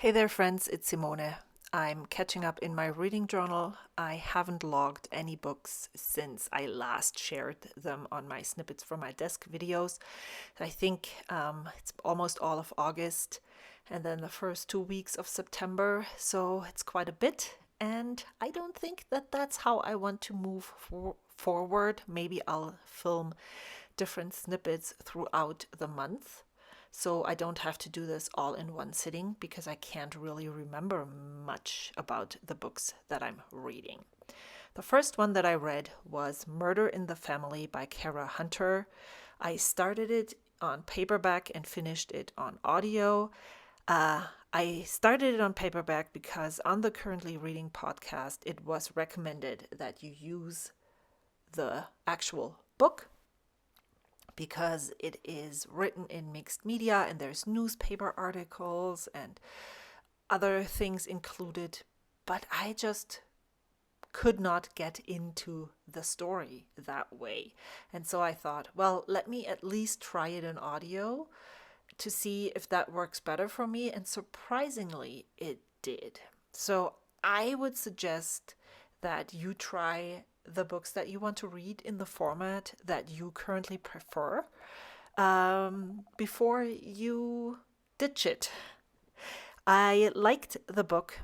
Hey there, friends, it's Simone. I'm catching up in my reading journal. I haven't logged any books since I last shared them on my snippets from my desk videos. I think it's almost all of August and then the first 2 weeks of September, so it's quite a bit. And I don't think that that's how I want to move forward. Maybe I'll film different snippets throughout the month. So I don't have to do this all in one sitting because I can't really remember much about the books that I'm reading. The first one that I read was Murder in the Family by Kara Hunter. I started it on paperback and finished it on audio. I started it on paperback because on the Currently Reading podcast, it was recommended that you use the actual book because it is written in mixed media and there's newspaper articles and other things included. But I just could not get into the story that way. And so I thought, well, let me at least try it in audio to see if that works better for me. And surprisingly, it did. So I would suggest that you try the books that you want to read in the format that you currently prefer before you ditch it. I liked the book,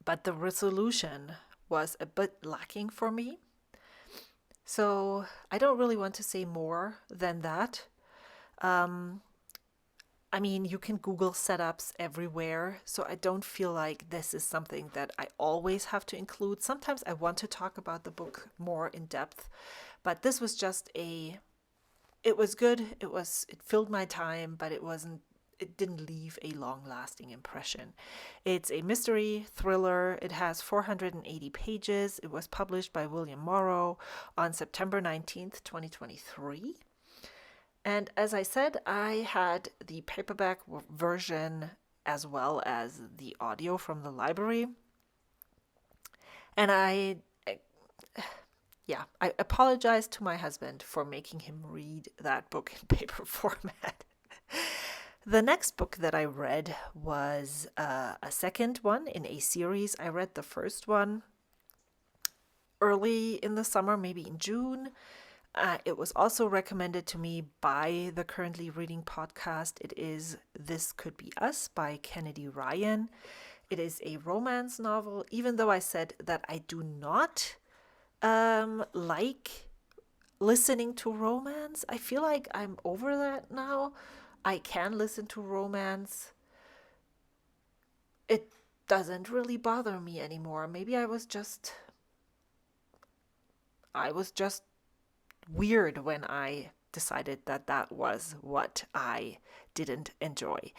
but the resolution was a bit lacking for me. So I don't really want to say more than that. I mean, you can Google setups everywhere, so I don't feel like this is something that I always have to include. Sometimes I want to talk about the book more in depth, but this was just it was good. It filled my time, but it didn't leave a long-lasting impression. It's a mystery thriller. It has 480 pages. It was published by William Morrow on September 19th, 2023. And as I said, I had the paperback version as well as the audio from the library. And I apologize to my husband for making him read that book in paper format. The next book that I read was a second one in a series. I read the first one early in the summer, maybe in June. It was also recommended to me by the Currently Reading podcast. It is This Could Be Us by Kennedy Ryan. It is a romance novel, even though I said that I do not like listening to romance. I feel like I'm over that now. I can listen to romance. It doesn't really bother me anymore. Maybe I was just weird when I decided that that was what I didn't enjoy.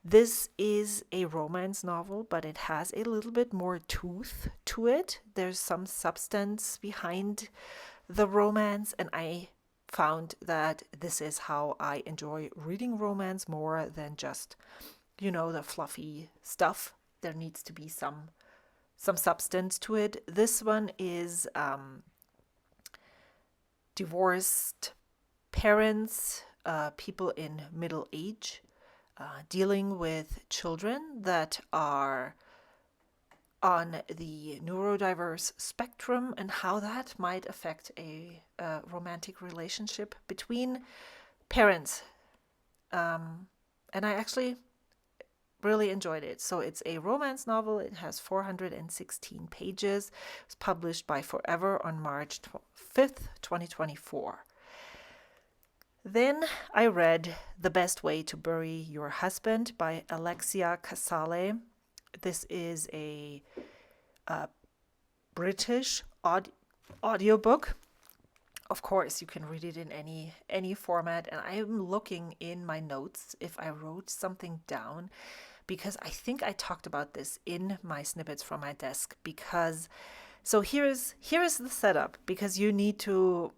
This is a romance novel, but it has a little bit more tooth to it. There's some substance behind the romance, and I found that this is how I enjoy reading romance more than just, the fluffy stuff. There needs to be some substance to it. This one is divorced parents, people in middle age, dealing with children that are on the neurodiverse spectrum and how that might affect a romantic relationship between parents. And I actually really enjoyed it. So it's a romance novel. It has 416 pages. It was published by Forever on March 5th, 2024. Then I read The Best Way to Bury Your Husband by Alexia Casale. This is a British audiobook. Of course, you can read it in any format. And I am looking in my notes if I wrote something down, because I think I talked about this in my snippets from my desk. So here's the setup, because you need to.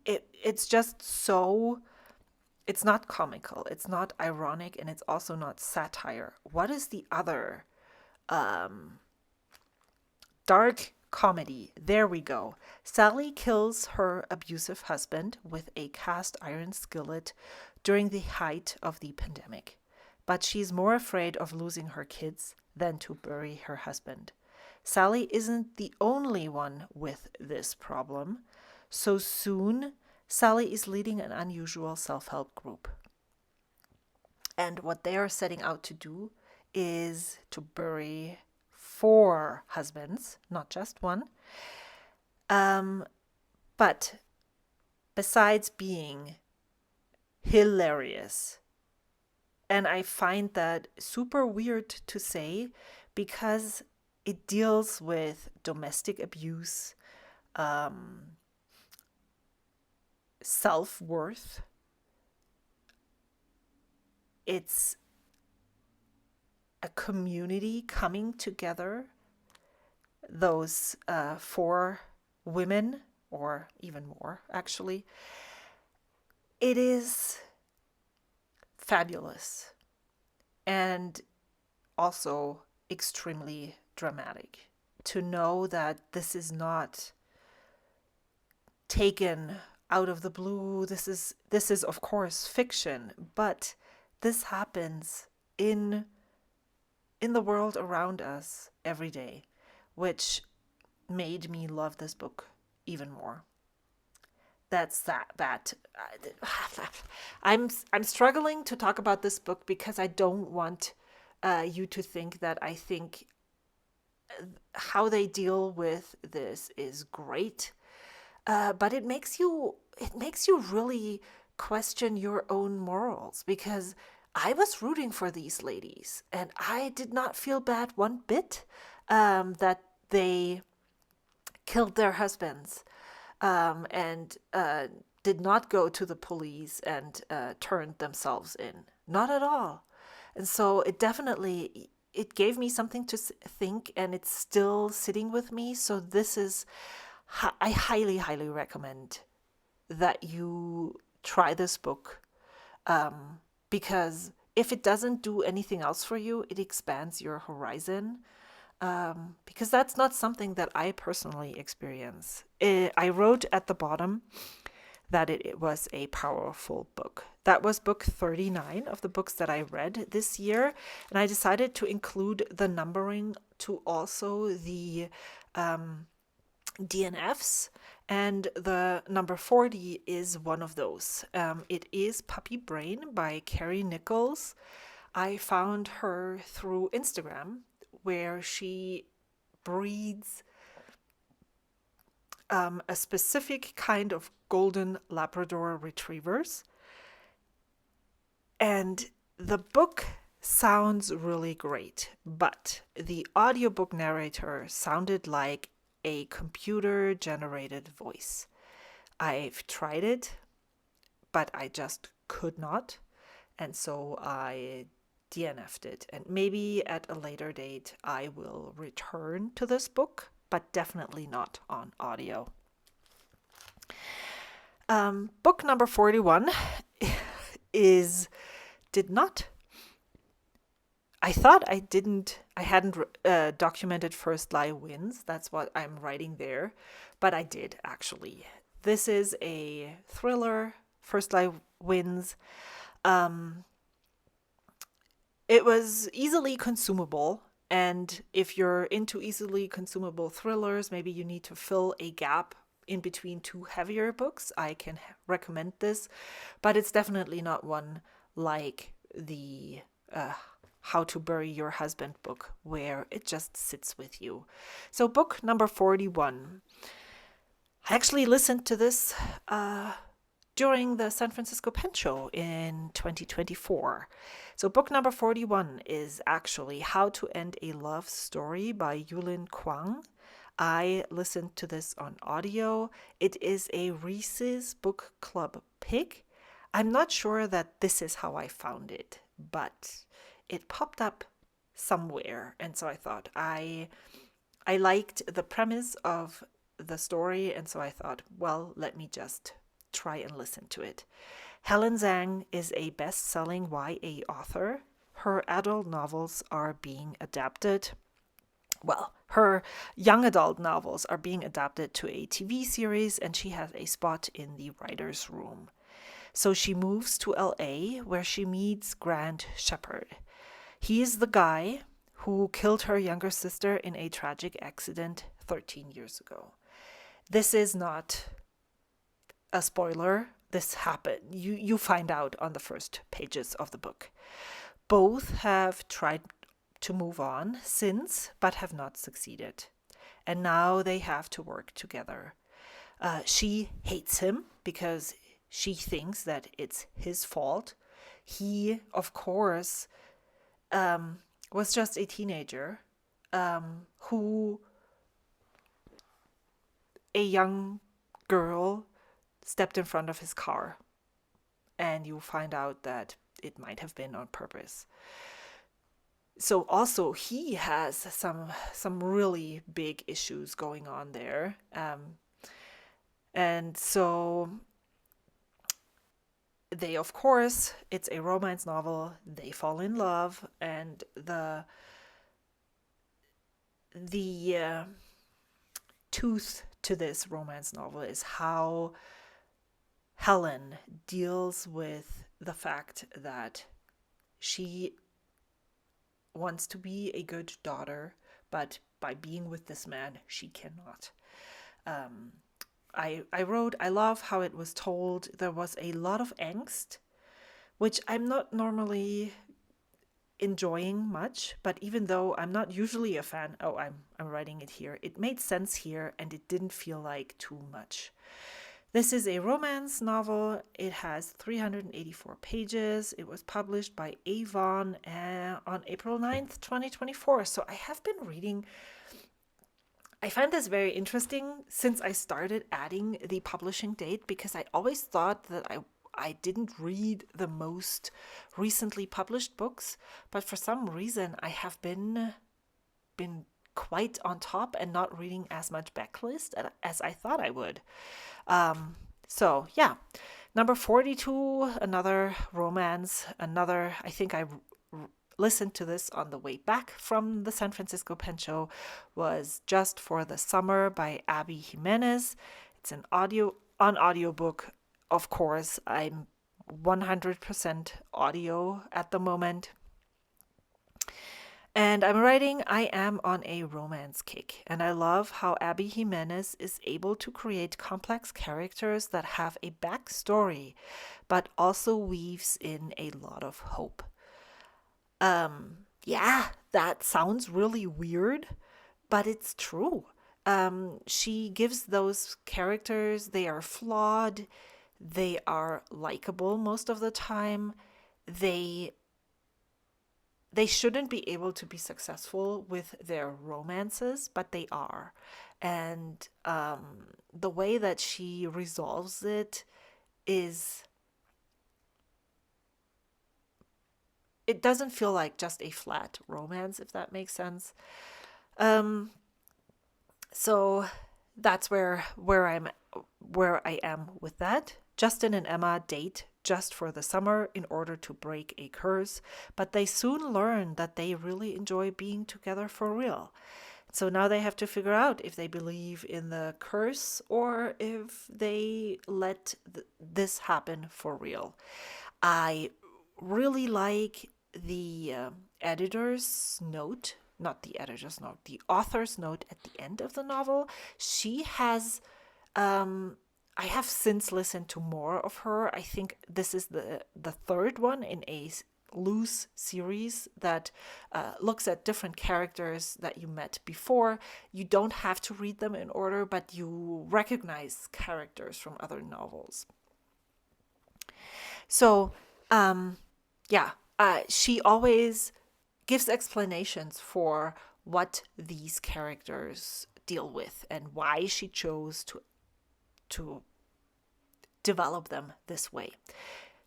It's just so. It's not comical. It's not ironic, and it's also not satire. What is the other? Dark comedy. There we go. Sally kills her abusive husband with a cast iron skillet during the height of the pandemic. but she's more afraid of losing her kids than to bury her husband. Sally isn't the only one with this problem. So soon, Sally is leading an unusual self-help group. And what they are setting out to do is to bury 4 husbands, not just one. But besides being hilarious, and I find that super weird to say because it deals with domestic abuse, self-worth. It's a community coming together. Those 4 women, or even more actually. It is fabulous and also extremely dramatic to know that this is not taken out of the blue. This is of course fiction, but this happens in the world around us every day, which made me love this book even more. That's that. I'm struggling to talk about this book because I don't want you to think that I think how they deal with this is great, but it makes you really question your own morals, because I was rooting for these ladies and I did not feel bad one bit that they killed their husbands and did not go to the police and turned themselves in. Not at all. And so it gave me something to think, and it's still sitting with me. So this is, I highly, highly recommend that you try this book, because if it doesn't do anything else for you, it expands your horizon. Because that's not something that I personally experience. I wrote at the bottom that it was a powerful book. That was book 39 of the books that I read this year. And I decided to include the numbering to also the DNFs. And the number 40 is one of those. It is Puppy Brain by Carrie Nichols. I found her through Instagram, where she breeds a specific kind of golden Labrador retrievers. And the book sounds really great, but the audiobook narrator sounded like a computer-generated voice. I've tried it, but I just could not. And so I DNF'd it. And maybe at a later date I will return to this book, but definitely not on audio. Book number 41 I thought I hadn't documented First Lie Wins. That's what I'm writing there, but I did actually. This is a thriller, First Lie Wins. It was easily consumable, and if you're into easily consumable thrillers, maybe you need to fill a gap in between 2 heavier books, I can recommend this, but it's definitely not one like the How to Bury Your Husband book, where it just sits with you. So book number 41. I actually listened to this during the San Francisco Pen Show in 2024. So book number 41 is actually How to End a Love Story by Yulin Kwang. I listened to this on audio. It is a Reese's Book Club pick. I'm not sure that this is how I found it, but it popped up somewhere. And so I thought I liked the premise of the story. And so I thought, well, let me just try and listen to it. Helen Zhang is a best-selling YA author. Her adult novels are being adapted. Well, her young adult novels are being adapted to a TV series, and she has a spot in the writer's room. So she moves to LA, where she meets Grant Shepard. He is the guy who killed her younger sister in a tragic accident 13 years ago. This is not a spoiler. This happened. You find out on the first pages of the book. Both have tried to move on since, but have not succeeded. And now they have to work together. She hates him because she thinks that it's his fault. He, of course, was just a teenager who a young girl stepped in front of his car. And you find out that it might have been on purpose. So also he has some really big issues going on there. And so they, of course, it's a romance novel. They fall in love, and the tooth to this romance novel is how Helen deals with the fact that she wants to be a good daughter, but by being with this man, she cannot. I wrote, I love how it was told. There was a lot of angst, which I'm not normally enjoying much, but even though I'm not usually a fan, I'm writing it here. It made sense here, and it didn't feel like too much. This is a romance novel. It has 384 pages. It was published by Avon on April 9th, 2024. So I have been reading. I find this very interesting since I started adding the publishing date, because I always thought that I didn't read the most recently published books, but for some reason I have been quite on top and not reading as much backlist as I thought I would. So yeah, number 42, another romance, I think I listened to this on the way back from the San Francisco Pen Show, was Just for the Summer by Abby Jimenez. It's an audiobook. Of course, I'm 100% audio at the moment. And I'm writing, I am on a romance kick, and I love how Abby Jimenez is able to create complex characters that have a backstory, but also weaves in a lot of hope. Yeah, that sounds really weird, but it's true. She gives those characters, they are flawed, they are likable most of the time, they shouldn't be able to be successful with their romances, but they are. And the way that she resolves it is, it doesn't feel like just a flat romance, if that makes sense. So that's where I am with that. Justin and Emma date just for the summer in order to break a curse, but they soon learn that they really enjoy being together for real. So now they have to figure out if they believe in the curse or if they let this happen for real. I really like the editor's note, not the editor's note, the author's note at the end of the novel. She has I have since listened to more of her. I think this is the third one in a loose series that looks at different characters that you met before. You don't have to read them in order, but you recognize characters from other novels. So, she always gives explanations for what these characters deal with and why she chose to develop them this way.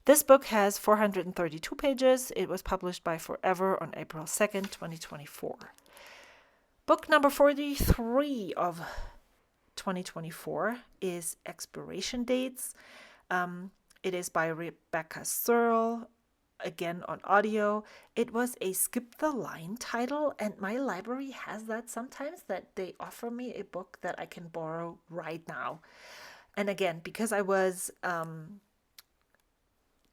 This book has 432 pages. It was published by Forever on April 2nd, 2024. Book number 43 of 2024 is Expiration Dates. It is by Rebecca Searle, again on audio. It was a skip the line title, and my library has that sometimes, that they offer me a book that I can borrow right now. And again, because I was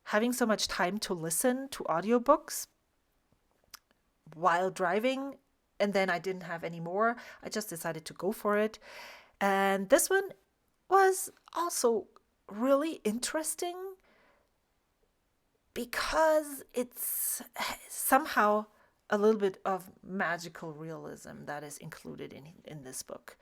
having so much time to listen to audiobooks while driving, and then I didn't have any more. I just decided to go for it. And this one was also really interesting because it's somehow a little bit of magical realism that is included in this book.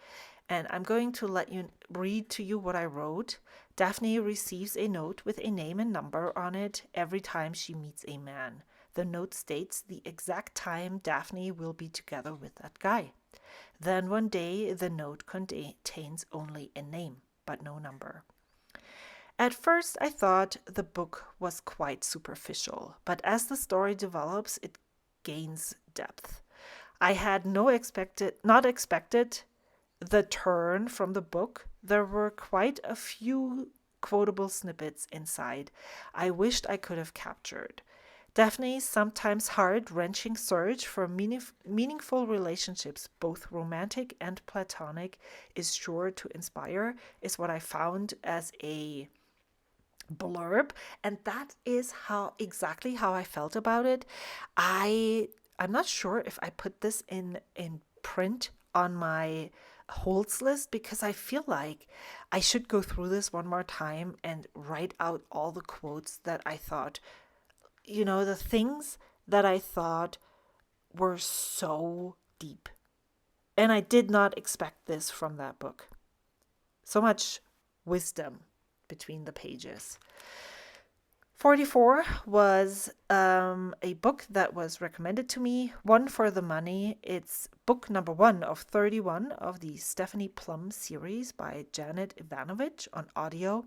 And I'm going to let you read to you what I wrote. Daphne receives a note with a name and number on it every time she meets a man. The note states the exact time Daphne will be together with that guy. Then one day the note contains only a name, but no number. At first I thought the book was quite superficial, but as the story develops, it gains depth. I had not expected the turn from the book. There were quite a few quotable snippets inside I wished I could have captured. Daphne's sometimes heart-wrenching search for meaningful relationships, both romantic and platonic, is sure to inspire, is what I found as a blurb, and that is exactly how I felt about it. I'm not sure if I put this in print on my holds list, because I feel like I should go through this one more time and write out all the quotes that I thought, the things that I thought were so deep. And I did not expect this from that book. So much wisdom between the pages. 44 was a book that was recommended to me, One for the Money. It's book number 1 of 31 of the Stephanie Plum series by Janet Ivanovich on audio.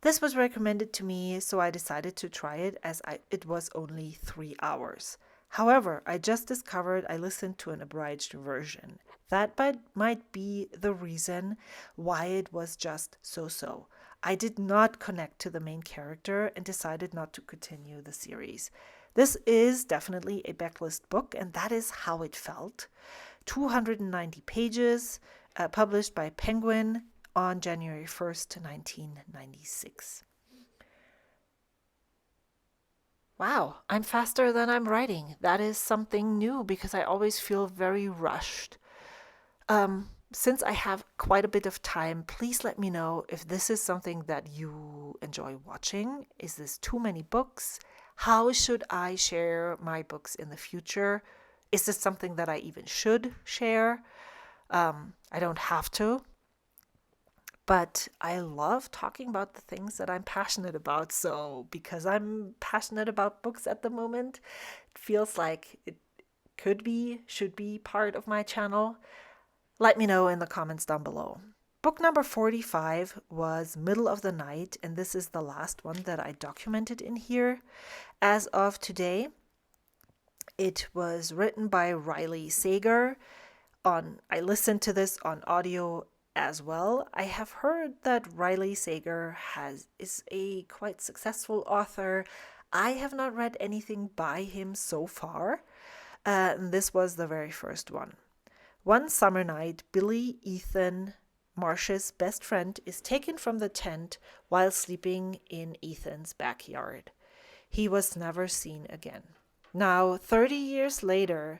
This was recommended to me, so I decided to try it as it was only 3 hours. However, I just discovered I listened to an abridged version. That might be the reason why it was just so-so. I did not connect to the main character and decided not to continue the series. This is definitely a backlist book, and that is how it felt. 290 pages, published by Penguin on January 1st, 1996. Wow, I'm faster than I'm writing. That is something new because I always feel very rushed. Since I have quite a bit of time, please let me know if this is something that you enjoy watching. Is this too many books? How should I share my books in the future? Is this something that I even should share? I don't have to. But I love talking about the things that I'm passionate about. So because I'm passionate about books at the moment, it feels like it should be part of my channel. Let me know in the comments down below. Book number 45 was Middle of the Night, and this is the last one that I documented in here. As of today, it was written by Riley Sager. I listened to this on audio as well. I have heard that Riley Sager is a quite successful author. I have not read anything by him so far. And this was the very first one. One summer night, Billy, Ethan, Marsh's best friend, is taken from the tent while sleeping in Ethan's backyard. He was never seen again. Now, 30 years later,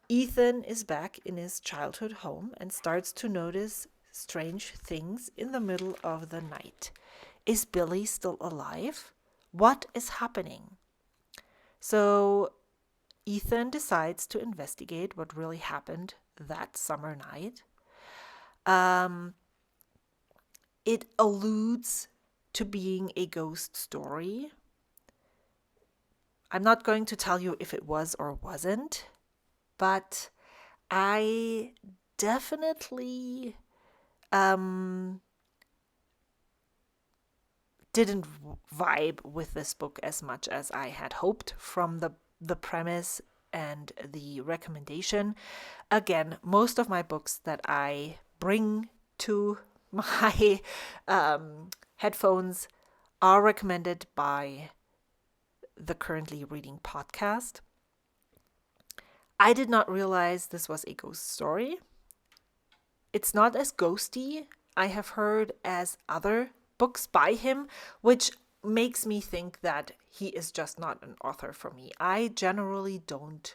Ethan is back in his childhood home and starts to notice strange things in the middle of the night. Is Billy still alive? What is happening? So Ethan decides to investigate what really happened that summer night. It alludes to being a ghost story. I'm not going to tell you if it was or wasn't, but I definitely didn't vibe with this book as much as I had hoped from the premise and the recommendation. Again, most of my books that I bring to my headphones are recommended by the Currently Reading podcast. I did not realize this was a ghost story. It's not as ghosty, I have heard, as other books by him, which makes me think that he is just not an author for me. I generally don't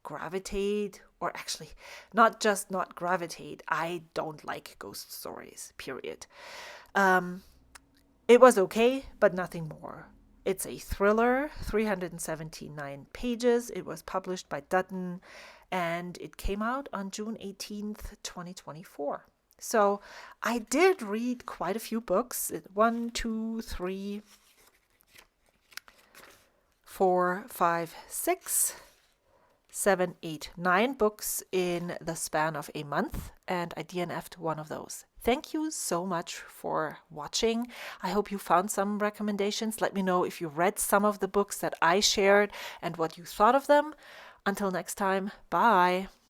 gravitate, or actually not just not gravitate, I don't like ghost stories, period. It was okay, but nothing more. It's a thriller, 379 pages. It was published by Dutton, and it came out on June 18th, 2024. So I did read quite a few books. 1, 2, 3, 4, 5, 6, 7, 8, 9 books in the span of a month, and I DNF'd one of those. Thank you so much for watching. I hope you found some recommendations. Let me know if you read some of the books that I shared and what you thought of them. Until next time, bye.